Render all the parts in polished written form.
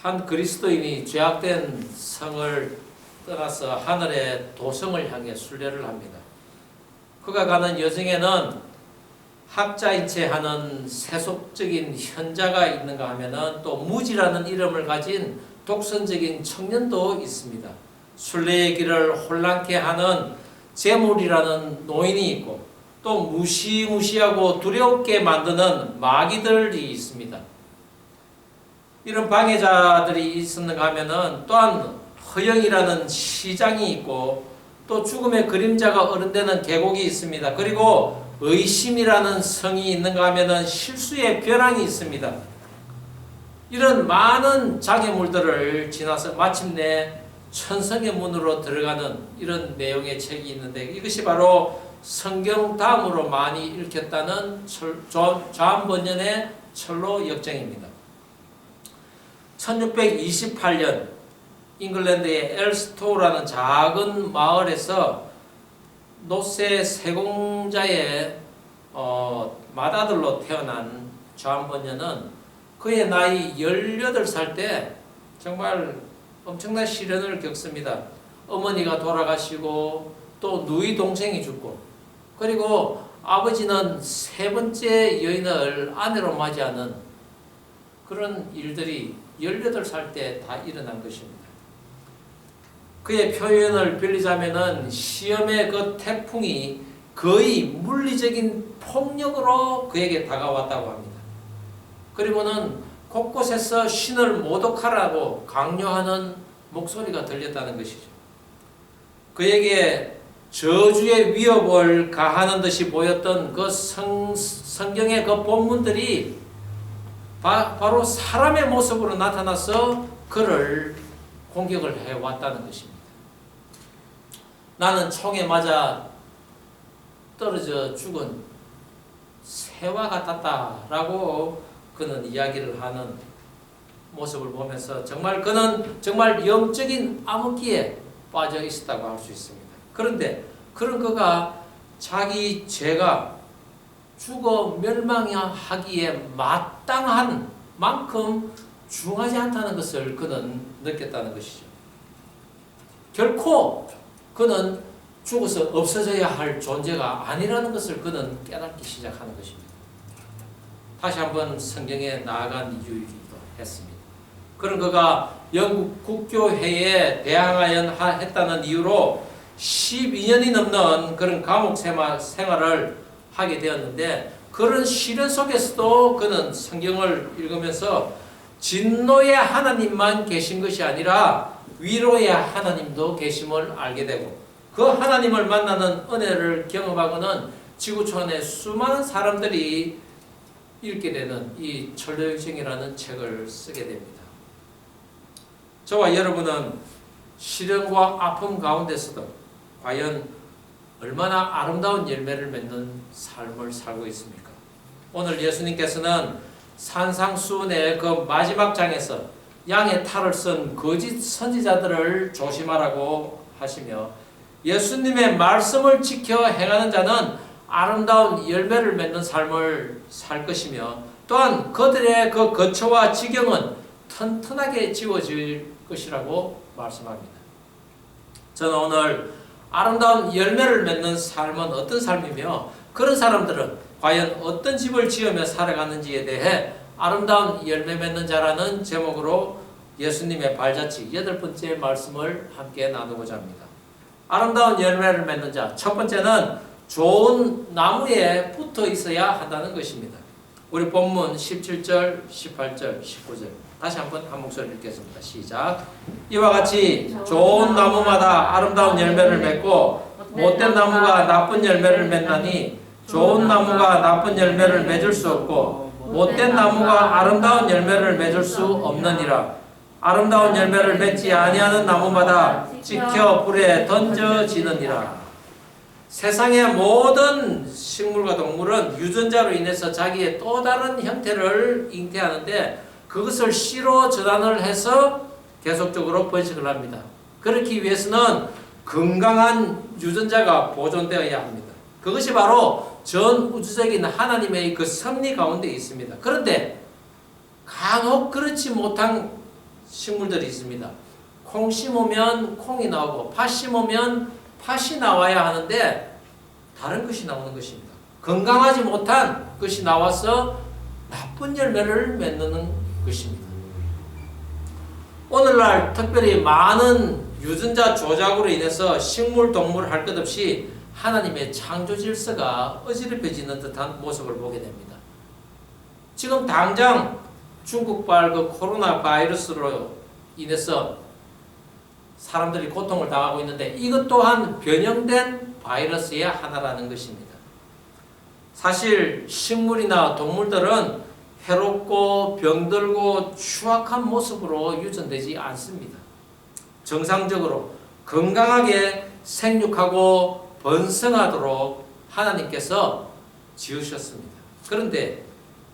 한 그리스도인이 죄악된 성을 떠나서 하늘의 도성을 향해 순례를 합니다. 그가 가는 여정에는 학자인 채 하는 세속적인 현자가 있는가 하면은 또 무지라는 이름을 가진 독선적인 청년도 있습니다. 순례의 길을 혼란케 하는 재물이라는 노인이 있고 또 무시무시하고 두렵게 만드는 마귀들이 있습니다. 이런 방해자들이 있었는가 하면은 또한 허영이라는 시장이 있고 또 죽음의 그림자가 어른되는 계곡이 있습니다. 그리고 의심이라는 성이 있는가 하면은 실수의 벼랑이 있습니다. 이런 많은 장애물들을 지나서 마침내 천성의 문으로 들어가는 이런 내용의 책이 있는데 이것이 바로 성경 다음으로 많이 읽혔다는 존 번연의 철로 역정입니다. 1628년 잉글랜드의 엘스토우라는 작은 마을에서 노세 세공자의 맏아들로 태어난 존 번연은 그의 나이 18살 때 정말 엄청난 시련을 겪습니다. 어머니가 돌아가시고 또 누이 동생이 죽고 그리고 아버지는 세 번째 여인을 아내로 맞이하는 그런 일들이 18살 때 다 일어난 것입니다. 그의 표현을 빌리자면은 시험의 그 태풍이 거의 물리적인 폭력으로 그에게 다가왔다고 합니다. 그리고는 곳곳에서 신을 모독하라고 강요하는 목소리가 들렸다는 것이죠. 그에게 저주의 위협을 가하는 듯이 보였던 그 성경의 그 본문들이 바로 사람의 모습으로 나타나서 그를 공격을 해왔다는 것입니다. 나는 총에 맞아 떨어져 죽은 새와 같았다라고 그는 이야기를 하는 모습을 보면서 정말 그는 정말 영적인 암흑기에 빠져 있었다고 할 수 있습니다. 그런데 그런 그가 자기 죄가 죽어 멸망하기에 마땅한 만큼 중하지 않다는 것을 그는 느꼈다는 것이죠. 결코 그는 죽어서 없어져야 할 존재가 아니라는 것을 그는 깨닫기 시작하는 것입니다. 다시 한번 성경에 나아간 이유이기도 했습니다. 그런 그가 영국 국교회에 대항하여 했다는 이유로 12년이 넘는 그런 감옥 생활을 하게 되었는데 그런 시련 속에서도 그는 성경을 읽으면서 진노의 하나님만 계신 것이 아니라 위로의 하나님도 계심을 알게 되고 그 하나님을 만나는 은혜를 경험하고는 지구촌의 수많은 사람들이 읽게 되는 이 철로역정이라는 책을 쓰게 됩니다. 저와 여러분은 시련과 아픔 가운데서도 과연 얼마나 아름다운 열매를 맺는 삶을 살고 있습니까? 오늘 예수님께서는 산상수훈의 그 마지막 장에서 양의 탈을 쓴 거짓 선지자들을 조심하라고 하시며 예수님의 말씀을 지켜 행하는 자는 아름다운 열매를 맺는 삶을 살 것이며 또한 그들의 그 거처와 지경은 튼튼하게 지워질 것이라고 말씀합니다. 저는 오늘 아름다운 열매를 맺는 삶은 어떤 삶이며 그런 사람들은 과연 어떤 집을 지으며 살아가는지에 대해 아름다운 열매 맺는 자라는 제목으로 예수님의 발자취 8번째 말씀을 함께 나누고자 합니다. 아름다운 열매를 맺는 자, 첫 번째는 좋은 나무에 붙어 있어야 한다는 것입니다. 우리 본문 17절, 18절, 19절 다시 한번 한 목소리 읽겠습니다. 시작. 이와 같이 좋은 나무마다 아름다운 열매를 맺고 못된 나무가 나쁜 열매를 맺나니 좋은 나무가 나쁜 열매를 맺을 수 없고 못된 나무가 아름다운 열매를 맺을 수 없느니라. 아름다운 열매를 맺지 아니하는 나무마다 찍혀 불에 던져지느니라. 세상의 모든 식물과 동물은 유전자로 인해서 자기의 또 다른 형태를 잉태하는데 그것을 씨로 전환을 해서 계속적으로 번식을 합니다. 그렇기 위해서는 건강한 유전자가 보존되어야 합니다. 그것이 바로 전 우주적인 하나님의 그 섭리 가운데 있습니다. 그런데 간혹 그렇지 못한 식물들이 있습니다. 콩 심으면 콩이 나오고 팥 심으면 팥이 나와야 하는데 다른 것이 나오는 것입니다. 건강하지 못한 것이 나와서 나쁜 열매를 맺는 것입니다. 오늘날 특별히 많은 유전자 조작으로 인해서 식물, 동물 할 것 없이 하나님의 창조 질서가 어지럽혀지는 듯한 모습을 보게 됩니다. 지금 당장 중국발 그 코로나 바이러스로 인해서 사람들이 고통을 당하고 있는데 이것 또한 변형된 바이러스의 하나라는 것입니다. 사실 식물이나 동물들은 해롭고 병들고 추악한 모습으로 유전되지 않습니다. 정상적으로 건강하게 생육하고 번성하도록 하나님께서 지으셨습니다. 그런데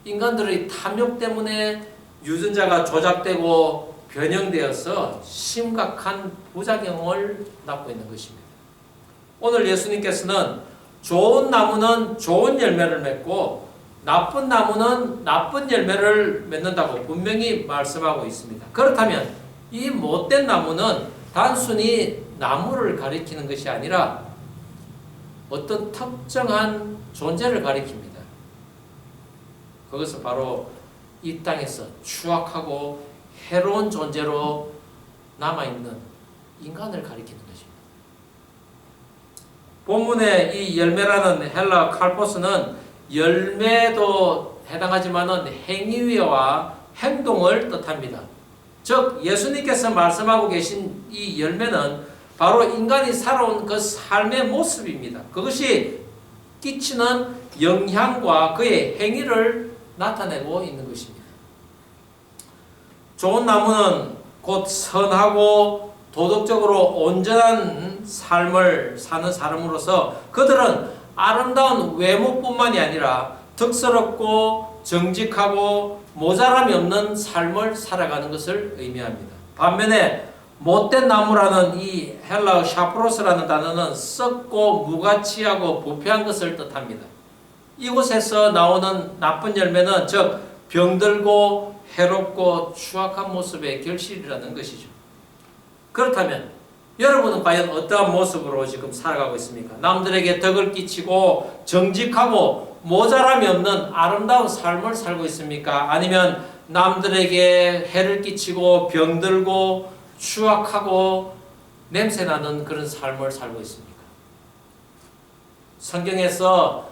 인간들의 탐욕 때문에 유전자가 조작되고 변형되어서 심각한 부작용을 낳고 있는 것입니다. 오늘 예수님께서는 좋은 나무는 좋은 열매를 맺고 나쁜 나무는 나쁜 열매를 맺는다고 분명히 말씀하고 있습니다. 그렇다면 이 못된 나무는 단순히 나무를 가리키는 것이 아니라 어떤 특정한 존재를 가리킵니다. 그것은 바로 이 땅에서 추악하고 해로운 존재로 남아있는 인간을 가리키는 것입니다. 본문의 이 열매라는 헬라 칼포스는 열매도 해당하지만 행위와 행동을 뜻합니다. 즉 예수님께서 말씀하고 계신 이 열매는 바로 인간이 살아온 그 삶의 모습입니다. 그것이 끼치는 영향과 그의 행위를 나타내고 있는 것입니다. 좋은 나무는 곧 선하고 도덕적으로 온전한 삶을 사는 사람으로서 그들은 아름다운 외모뿐만이 아니라 덕스럽고 정직하고 모자람이 없는 삶을 살아가는 것을 의미합니다. 반면에 못된 나무라는 이 헬라어 샤프로스라는 단어는 썩고 무가치하고 부패한 것을 뜻합니다. 이곳에서 나오는 나쁜 열매는 즉 병들고 해롭고 추악한 모습의 결실이라는 것이죠. 그렇다면 여러분은 과연 어떠한 모습으로 지금 살아가고 있습니까? 남들에게 덕을 끼치고 정직하고 모자람이 없는 아름다운 삶을 살고 있습니까? 아니면 남들에게 해를 끼치고 병들고 추악하고 냄새나는 그런 삶을 살고 있습니까? 성경에서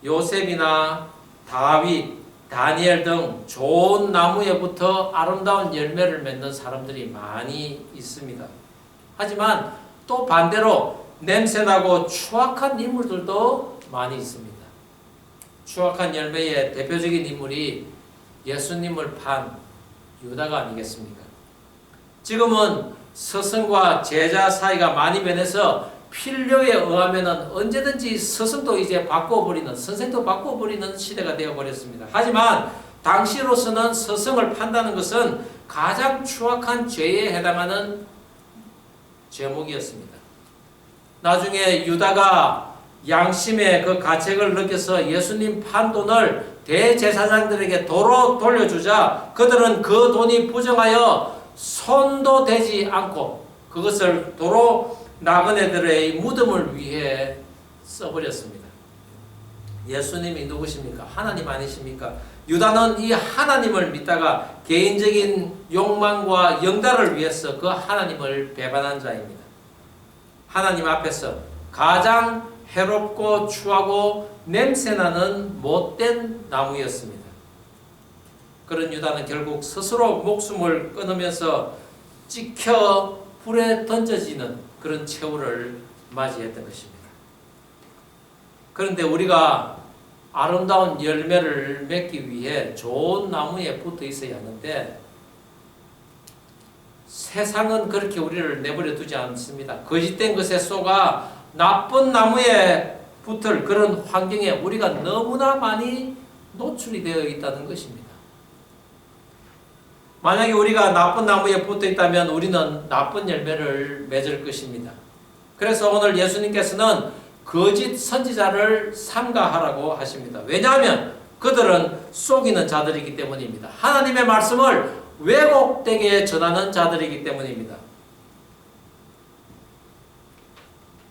요셉이나 다윗, 다니엘 등 좋은 나무에 붙어 아름다운 열매를 맺는 사람들이 많이 있습니다. 하지만 또 반대로 냄새나고 추악한 인물들도 많이 있습니다. 추악한 열매의 대표적인 인물이 예수님을 판 유다가 아니겠습니까? 지금은 스승과 제자 사이가 많이 변해서 필요에 의하면 언제든지 스승도 이제 바꿔버리는, 선생도 바꿔버리는 시대가 되어버렸습니다. 하지만 당시로서는 스승을 판다는 것은 가장 추악한 죄에 해당하는 제목이었습니다. 나중에 유다가 양심의 그 가책을 느껴서 예수님 판 돈을 대제사장들에게 도로 돌려주자 그들은 그 돈이 부정하여 손도 대지 않고 그것을 도로 나그네들의 무덤을 위해 써버렸습니다. 예수님이 누구십니까? 하나님 아니십니까? 유다는 이 하나님을 믿다가 개인적인 욕망과 영달을 위해서 그 하나님을 배반한 자입니다. 하나님 앞에서 가장 해롭고 추하고 냄새나는 못된 나무였습니다. 그런 유다는 결국 스스로 목숨을 끊으면서 찍혀 불에 던져지는 그런 최후를 맞이했던 것입니다. 그런데 우리가 아름다운 열매를 맺기 위해 좋은 나무에 붙어 있어야 하는데 세상은 그렇게 우리를 내버려 두지 않습니다. 거짓된 것에 속아 나쁜 나무에 붙을 그런 환경에 우리가 너무나 많이 노출이 되어 있다는 것입니다. 만약에 우리가 나쁜 나무에 붙어 있다면 우리는 나쁜 열매를 맺을 것입니다. 그래서 오늘 예수님께서는 거짓 선지자를 삼가하라고 하십니다. 왜냐하면 그들은 속이는 자들이기 때문입니다. 하나님의 말씀을 왜곡되게 전하는 자들이기 때문입니다.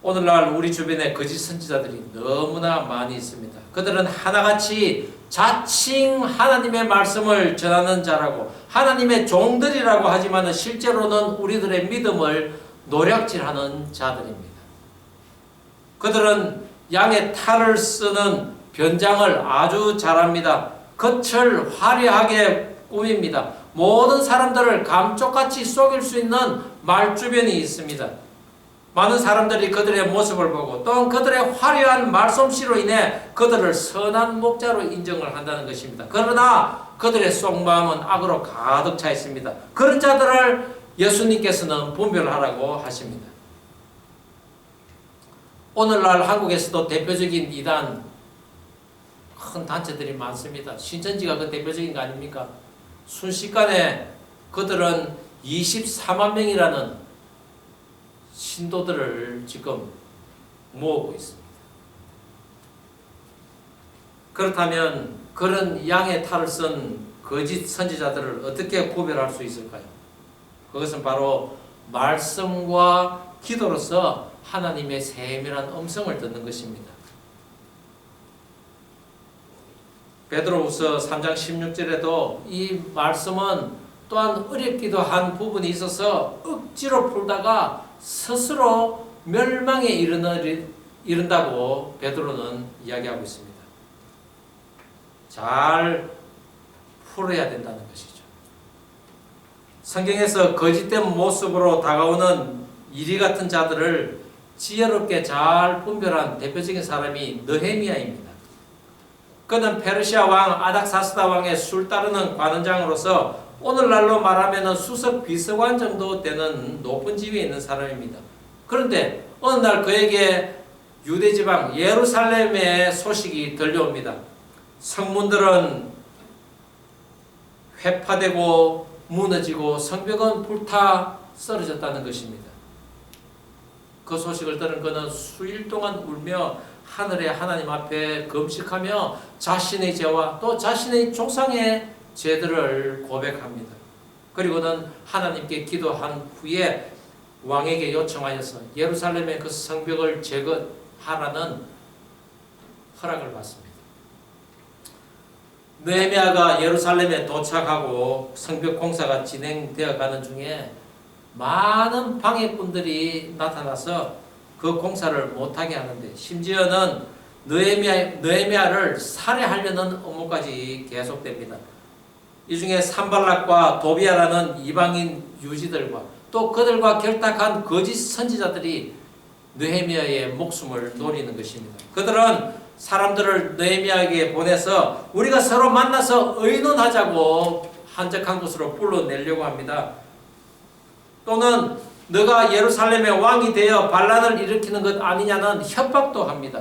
오늘날 우리 주변에 거짓 선지자들이 너무나 많이 있습니다. 그들은 하나같이 자칭 하나님의 말씀을 전하는 자라고 하나님의 종들이라고 하지만 실제로는 우리들의 믿음을 노략질하는 자들입니다. 그들은 양의 탈을 쓰는 변장을 아주 잘합니다. 겉을 화려하게 꾸밉니다. 모든 사람들을 감쪽같이 속일 수 있는 말주변이 있습니다. 많은 사람들이 그들의 모습을 보고 또한 그들의 화려한 말솜씨로 인해 그들을 선한 목자로 인정을 한다는 것입니다. 그러나 그들의 속마음은 악으로 가득 차 있습니다. 그런 자들을 예수님께서는 분별하라고 하십니다. 오늘날 한국에서도 대표적인 이단 큰 단체들이 많습니다. 신천지가 그 대표적인 거 아닙니까? 순식간에 그들은 24만 명이라는 신도들을 지금 모으고 있습니다. 그렇다면 그런 양의 탈을 쓴 거짓 선지자들을 어떻게 구별할 수 있을까요? 그것은 바로 말씀과 기도로서 하나님의 세밀한 음성을 듣는 것입니다. 베드로후서 3장 16절에도 이 말씀은 또한 어렵기도 한 부분이 있어서 억지로 풀다가 스스로 멸망에 이른다고 베드로는 이야기하고 있습니다. 잘 풀어야 된다는 것이죠. 성경에서 거짓된 모습으로 다가오는 이리 같은 자들을 지혜롭게 잘 분별한 대표적인 사람이 느헤미야입니다. 그는 페르시아 왕 아닥사스다 왕의 술 따르는 관원장으로서 오늘날로 말하면 수석 비서관 정도 되는 높은 지위에 있는 사람입니다. 그런데 어느 날 그에게 유대지방 예루살렘의 소식이 들려옵니다. 성문들은 회파되고 무너지고 성벽은 불타 쓰러졌다는 것입니다. 그 소식을 들은 그는 수일 동안 울며 하늘의 하나님 앞에 금식하며 자신의 죄와 또 자신의 조상의 죄들을 고백합니다. 그리고는 하나님께 기도한 후에 왕에게 요청하여서 예루살렘의 그 성벽을 제거하라는 허락을 받습니다. 느헤미야가 예루살렘에 도착하고 성벽 공사가 진행되어 가는 중에 많은 방해꾼들이 나타나서 그 공사를 못하게 하는데 심지어는 느헤미야를 살해하려는 업무까지 계속됩니다. 이 중에 산발락과 도비아라는 이방인 유지들과 또 그들과 결탁한 거짓 선지자들이 느헤미야의 목숨을 노리는 것입니다. 그들은 사람들을 느헤미야에게 보내서 우리가 서로 만나서 의논하자고 한적한 곳으로 불러내려고 합니다. 또는 너가 예루살렘의 왕이 되어 반란을 일으키는 것 아니냐는 협박도 합니다.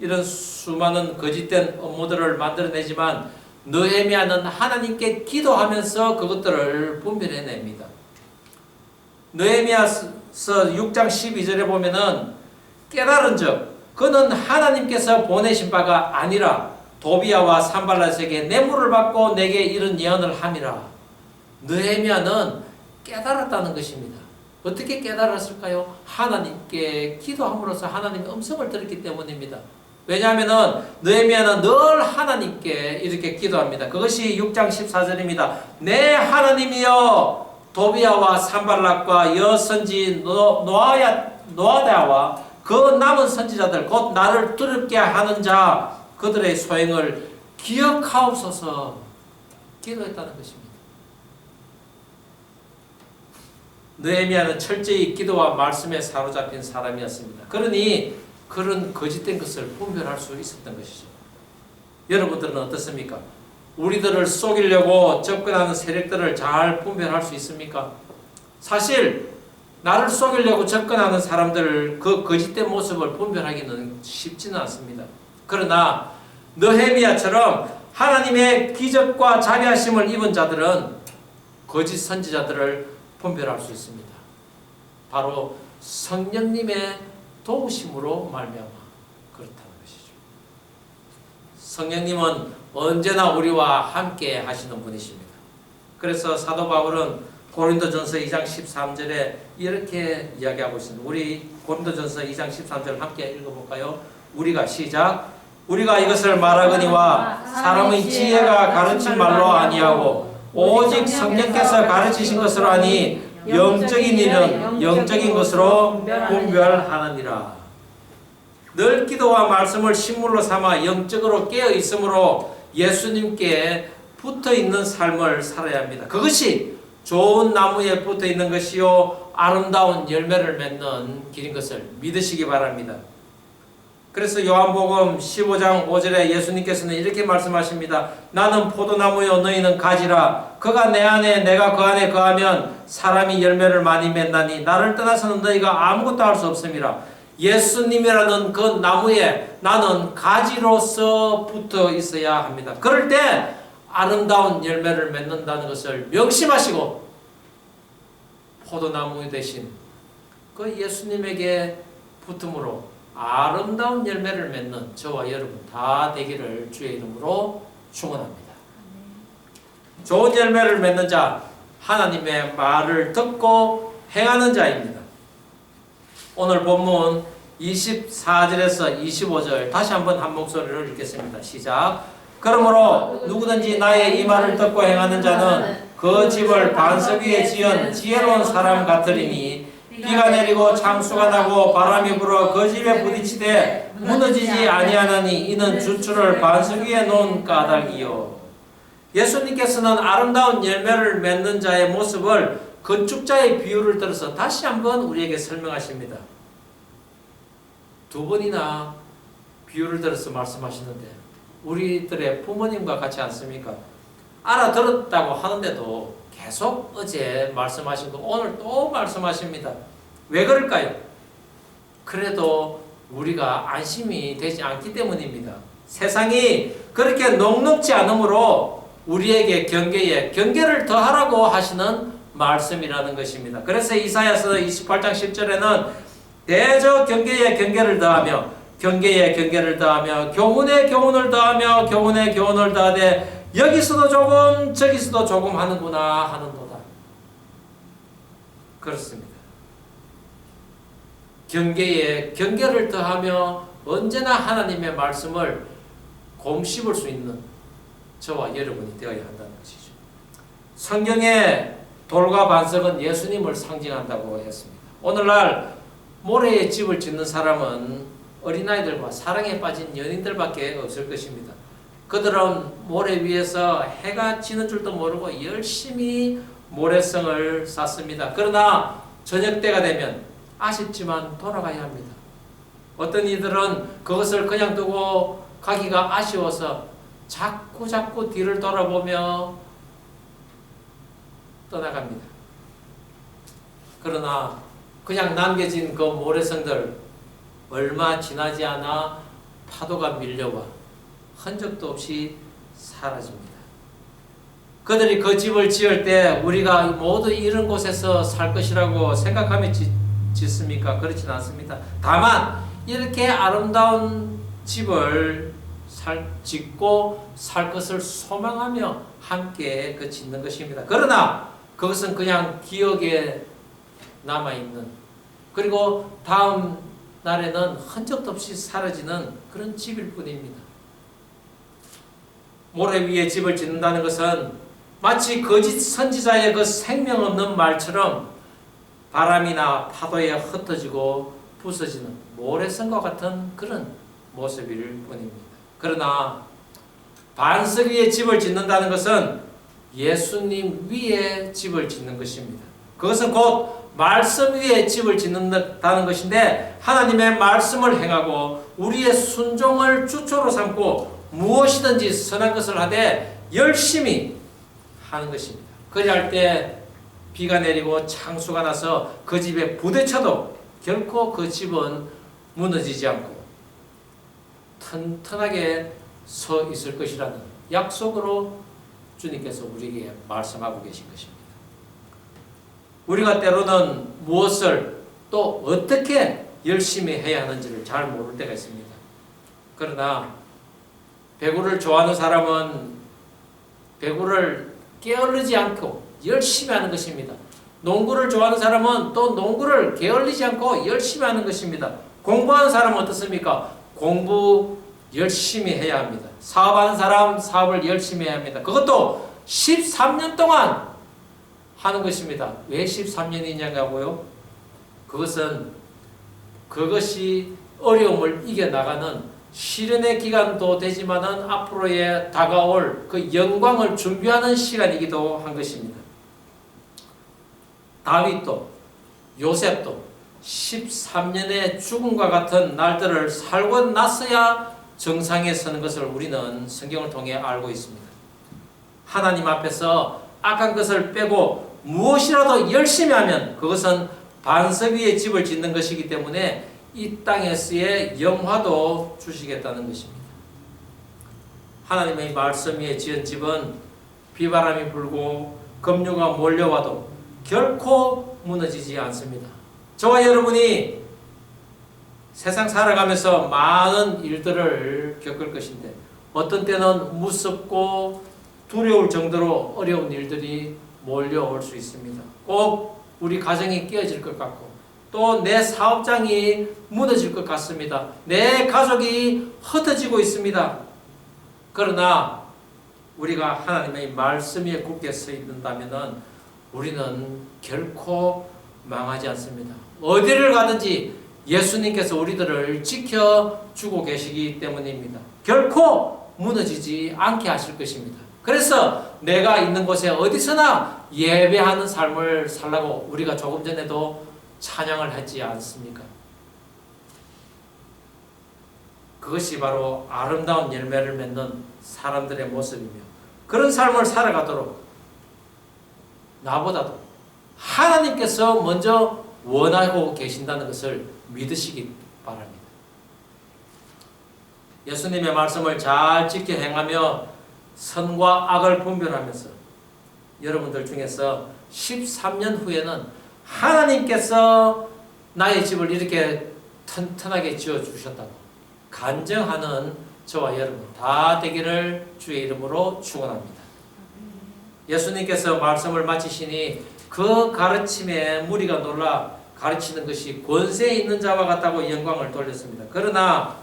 이런 수많은 거짓된 업무들을 만들어내지만 느헤미야는 하나님께 기도하면서 그것들을 분별해냅니다. 느헤미야서 6장 12절에 보면은 깨달은즉 그는 하나님께서 보내신 바가 아니라 도비야와 산발랏에게 뇌물을 받고 내게 이런 예언을 함이라. 느헤미야는 깨달았다는 것입니다. 어떻게 깨달았을까요? 하나님께 기도함으로써 하나님의 음성을 들었기 때문입니다. 왜냐하면 느헤미야는 늘 하나님께 이렇게 기도합니다. 그것이 6장 14절입니다. 내 하나님이여 도비야와 산발락과 여선지 노아다와 그 남은 선지자들 곧 나를 두렵게 하는 자 그들의 소행을 기억하옵소서 기도했다는 것입니다. 느헤미야는 철저히 기도와 말씀에 사로잡힌 사람이었습니다. 그러니 그런 거짓된 것을 분별할 수 있었던 것이죠. 여러분들은 어떻습니까? 우리들을 속이려고 접근하는 세력들을 잘 분별할 수 있습니까? 사실 나를 속이려고 접근하는 사람들 그 거짓된 모습을 분별하기는 쉽지는 않습니다. 그러나 느헤미야처럼 하나님의 기적과 자비하심을 입은 자들은 거짓 선지자들을 분별할 수 있습니다. 바로 성령님의 도우심으로 말미암아 그렇다는 것이죠. 성령님은 언제나 우리와 함께 하시는 분이십니다. 그래서 사도 바울은 고린도전서 2장 13절에 이렇게 이야기하고 있습니다. 우리 고린도전서 2장 13절 함께 읽어볼까요? 우리가 시작. 우리가 이것을 말하거니와 사람의 지혜가 가르친 말로 아니하고 오직 성령께서 가르치신 것으로 하니 영적인 일은 영적인 것으로 분별하느니라. 늘 기도와 말씀을 식물로 삼아 영적으로 깨어 있으므로 예수님께 붙어 있는 삶을 살아야 합니다. 그것이 좋은 나무에 붙어 있는 것이요 아름다운 열매를 맺는 길인 것을 믿으시기 바랍니다. 그래서 요한복음 15장 5절에 예수님께서는 이렇게 말씀하십니다. 나는 포도나무요 너희는 가지라. 그가 내 안에 내가 그 안에 거하면 사람이 열매를 많이 맺나니 나를 떠나서는 너희가 아무것도 할 수 없음이라. 예수님이라는 그 나무에 나는 가지로서 붙어 있어야 합니다. 그럴 때 아름다운 열매를 맺는다는 것을 명심하시고 포도나무 대신 그 예수님에게 붙음으로 아름다운 열매를 맺는 저와 여러분 다 되기를 주의 이름으로 축원합니다. 좋은 열매를 맺는 자, 하나님의 말을 듣고 행하는 자입니다. 오늘 본문 24절에서 25절 다시 한번 한 목소리로 읽겠습니다. 시작. 그러므로 누구든지 나의 이 말을 듣고 행하는 자는 그 집을 반석 위에 지은 지혜로운 사람 같으리니 비가 내리고 창수가 나고 바람이 불어 그 집에 부딪히되 무너지지 아니하나니 이는 주추를 반석 위에 놓은 까닭이요. 예수님께서는 아름다운 열매를 맺는 자의 모습을 건축자의 비유를 들어서 다시 한번 우리에게 설명하십니다. 두 번이나 비유를 들어서 말씀하시는데 우리들의 부모님과 같지 않습니까? 알아들었다고 하는데도 계속 어제 말씀하신 거 오늘 또 말씀하십니다. 왜 그럴까요? 그래도 우리가 안심이 되지 않기 때문입니다. 세상이 그렇게 녹록지 않으므로 우리에게 경계를 더하라고 하시는 말씀이라는 것입니다. 그래서 이사야서 28장 10절에는 대저 경계에 경계를 더하며 경계에 경계를 더하며 교훈에 교훈을 더하며 교훈에 교훈을 더하되 여기서도 조금 저기서도 조금 하는구나 하는도다. 그렇습니다. 경계에 경계를 더하며 언제나 하나님의 말씀을 곰씹을 수 있는 저와 여러분이 되어야 한다는 것이죠. 성경의 돌과 반석은 예수님을 상징한다고 했습니다. 오늘날 모래에 집을 짓는 사람은 어린아이들과 사랑에 빠진 연인들밖에 없을 것입니다. 그들은 모래 위에서 해가 지는 줄도 모르고 열심히 모래성을 쌓습니다. 그러나 저녁 때가 되면 아쉽지만 돌아가야 합니다. 어떤 이들은 그것을 그냥 두고 가기가 아쉬워서 자꾸 뒤를 돌아보며 떠나갑니다. 그러나 그냥 남겨진 그 모래성들 얼마 지나지 않아 파도가 밀려와 흔적도 없이 사라집니다. 그들이 그 집을 지을 때 우리가 모두 이런 곳에서 살 것이라고 생각하며 짓습니까? 그렇진 않습니다. 다만 이렇게 아름다운 집을 짓고 살 것을 소망하며 함께 그 짓는 것입니다. 그러나 그것은 그냥 기억에 남아있는, 그리고 다음 날에는 흔적도 없이 사라지는 그런 집일 뿐입니다. 모래 위에 집을 짓는다는 것은 마치 거짓 선지자의 그 생명 없는 말처럼 바람이나 파도에 흩어지고 부서지는 모래성과 같은 그런 모습일 뿐입니다. 그러나 반석 위에 집을 짓는다는 것은 예수님 위에 집을 짓는 것입니다. 그것은 곧 말씀 위에 집을 짓는다는 것인데, 하나님의 말씀을 행하고 우리의 순종을 주초로 삼고 무엇이든지 선한 것을 하되 열심히 하는 것입니다. 그리할 때 비가 내리고 창수가 나서 그 집에 부딪혀도 결코 그 집은 무너지지 않고 튼튼하게 서 있을 것이라는 약속으로 주님께서 우리에게 말씀하고 계신 것입니다. 우리가 때로는 무엇을 또 어떻게 열심히 해야 하는지를 잘 모를 때가 있습니다. 그러나 배구를 좋아하는 사람은 배구를 게을르지 않고 열심히 하는 것입니다. 농구를 좋아하는 사람은 또 농구를 게을리지 않고 열심히 하는 것입니다. 공부하는 사람은 어떻습니까? 공부 열심히 해야 합니다. 사업하는 사람 사업을 열심히 해야 합니다. 그것도 13년 동안 하는 것입니다. 왜 13년이냐고요? 그것이 어려움을 이겨나가는 시련의 기간도 되지만은 앞으로의 다가올 그 영광을 준비하는 시간이기도 한 것입니다. 다윗도 요셉도 13년의 죽음과 같은 날들을 살고 나서야 정상에 서는 것을 우리는 성경을 통해 알고 있습니다. 하나님 앞에서 악한 것을 빼고 무엇이라도 열심히 하면 그것은 반석 위에 집을 짓는 것이기 때문에 이 땅에서의 영화도 주시겠다는 것입니다. 하나님의 말씀 위에 지은 집은 비바람이 불고 급류가 몰려와도 결코 무너지지 않습니다. 저와 여러분이 세상 살아가면서 많은 일들을 겪을 것인데 어떤 때는 무섭고 두려울 정도로 어려운 일들이 몰려올 수 있습니다. 꼭 우리 가정이 깨어질 것 같고 또 내 사업장이 무너질 것 같습니다. 내 가족이 흩어지고 있습니다. 그러나 우리가 하나님의 말씀 위에 굳게 서 있는다면 우리는 결코 망하지 않습니다. 어디를 가든지 예수님께서 우리들을 지켜주고 계시기 때문입니다. 결코 무너지지 않게 하실 것입니다. 그래서 내가 있는 곳에 어디서나 예배하는 삶을 살라고 우리가 조금 전에도 찬양을 하지 않습니까? 그것이 바로 아름다운 열매를 맺는 사람들의 모습이며 그런 삶을 살아가도록 나보다도 하나님께서 먼저 원하고 계신다는 것을 믿으시기 바랍니다. 예수님의 말씀을 잘 지켜 행하며 선과 악을 분별하면서 여러분들 중에서 13년 후에는 하나님께서 나의 집을 이렇게 튼튼하게 지어주셨다고 간증하는 저와 여러분 다 되기를 주의 이름으로 축원합니다. 예수님께서 말씀을 마치시니 그 가르침에 무리가 놀라 가르치는 것이 권세 있는 자와 같다고 영광을 돌렸습니다. 그러나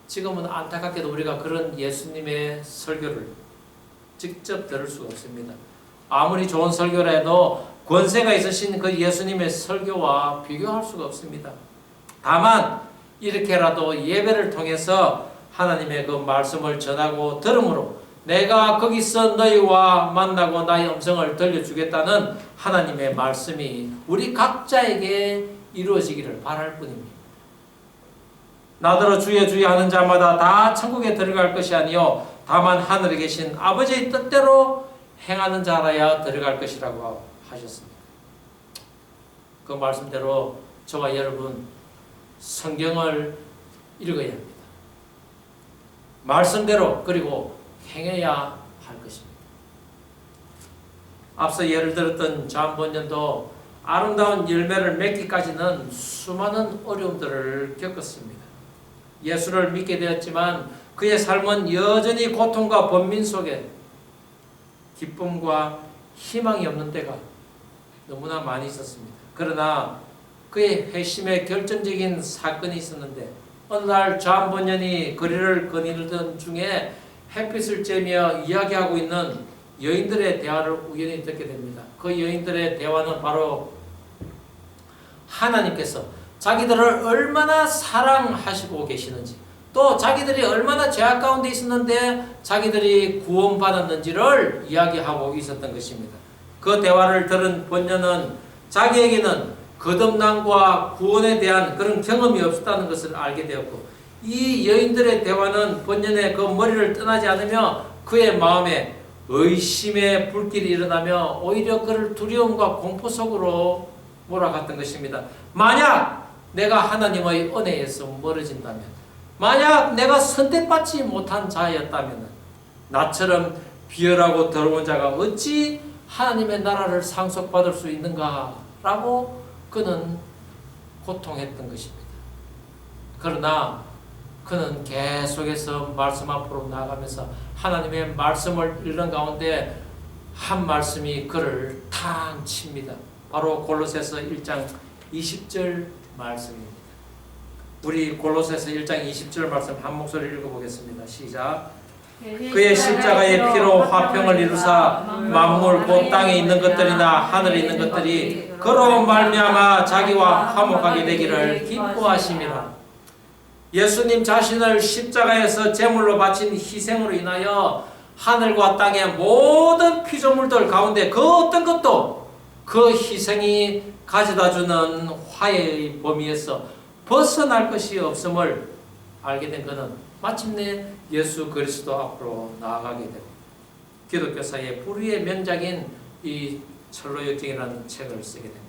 지금은 안타깝게도 우리가 그런 예수님의 설교를 직접 들을 수가 없습니다. 아무리 좋은 설교라 해도 권세가 있으신 그 예수님의 설교와 비교할 수가 없습니다. 다만 이렇게라도 예배를 통해서 하나님의 그 말씀을 전하고 들음으로 내가 거기서 너희와 만나고 나의 음성을 들려주겠다는 하나님의 말씀이 우리 각자에게 이루어지기를 바랄 뿐입니다. 나더러 주여 주여 하는 자마다 다 천국에 들어갈 것이 아니요 다만 하늘에 계신 아버지의 뜻대로 행하는 자라야 들어갈 것이라고 하셨습니다. 그 말씀대로 저와 여러분 성경을 읽어야 합니다. 말씀대로 그리고 행해야 할 것입니다. 앞서 예를 들었던 잠언년도 아름다운 열매를 맺기까지는 수많은 어려움들을 겪었습니다. 예수를 믿게 되었지만 그의 삶은 여전히 고통과 번민 속에 기쁨과 희망이 없는 때가 너무나 많이 있었습니다. 그러나 그의 회심의 결정적인 사건이 있었는데 어느 날 잠언년이 거리를 거닐던 중에 햇빛을 쬐며 이야기하고 있는 여인들의 대화를 우연히 듣게 됩니다. 그 여인들의 대화는 바로 하나님께서 자기들을 얼마나 사랑하시고 계시는지 또 자기들이 얼마나 죄악 가운데 있었는데 자기들이 구원받았는지를 이야기하고 있었던 것입니다. 그 대화를 들은 본녀는 자기에게는 거듭남과 구원에 대한 그런 경험이 없었다는 것을 알게 되었고 이 여인들의 대화는 본년의 그 머리를 떠나지 않으며 그의 마음에 의심의 불길이 일어나며 오히려 그를 두려움과 공포 속으로 몰아갔던 것입니다. 만약 내가 하나님의 은혜에서 멀어진다면 만약 내가 선택받지 못한 자였다면 나처럼 비열하고 더러운 자가 어찌 하나님의 나라를 상속받을 수 있는가 라고 그는 고통했던 것입니다. 그러나 그는 계속해서 말씀 앞으로 나아가면서 하나님의 말씀을 읽는 가운데 한 말씀이 그를 탕 칩니다. 바로 골로새서 1장 20절 말씀입니다. 우리 골로새서 1장 20절 말씀 한 목소리 읽어보겠습니다. 시작. 그의 십자가의 피로 화평을 이루사 만물 곧 땅에 있는 것들이나 하늘에 있는 것들이 그로 말미암아 자기와 화목하게 되기를 기뻐하심이라. 예수님 자신을 십자가에서 제물로 바친 희생으로 인하여 하늘과 땅의 모든 피조물들 가운데 그 어떤 것도 그 희생이 가져다주는 화해의 범위에서 벗어날 것이 없음을 알게 된 그는 마침내 예수 그리스도 앞으로 나아가게 되고 기독교사의 불후의 명작인 이 철로역정이라는 책을 쓰게 됩니다.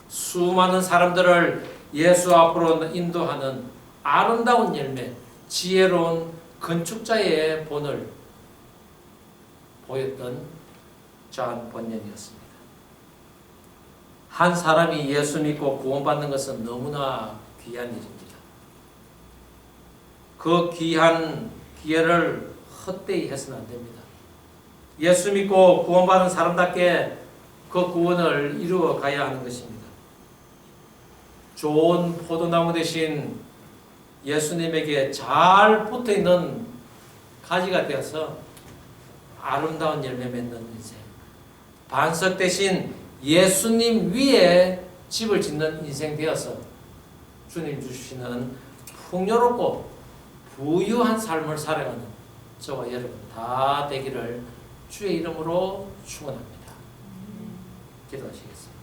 수많은 사람들을 예수 앞으로 인도하는 아름다운 열매, 지혜로운 건축자의 본을 보였던 존 번연이었습니다. 한 사람이 예수 믿고 구원받는 것은 너무나 귀한 일입니다. 그 귀한 기회를 헛되이 해서는 안 됩니다. 예수 믿고 구원받은 사람답게 그 구원을 이루어 가야 하는 것입니다. 좋은 포도나무 대신 예수님에게 잘 붙어있는 가지가 되어서 아름다운 열매 맺는 인생, 반석 대신 예수님 위에 집을 짓는 인생 되어서 주님 주시는 풍요롭고 부유한 삶을 살아가는 저와 여러분 다 되기를 주의 이름으로 축원합니다. 기도하시겠습니다.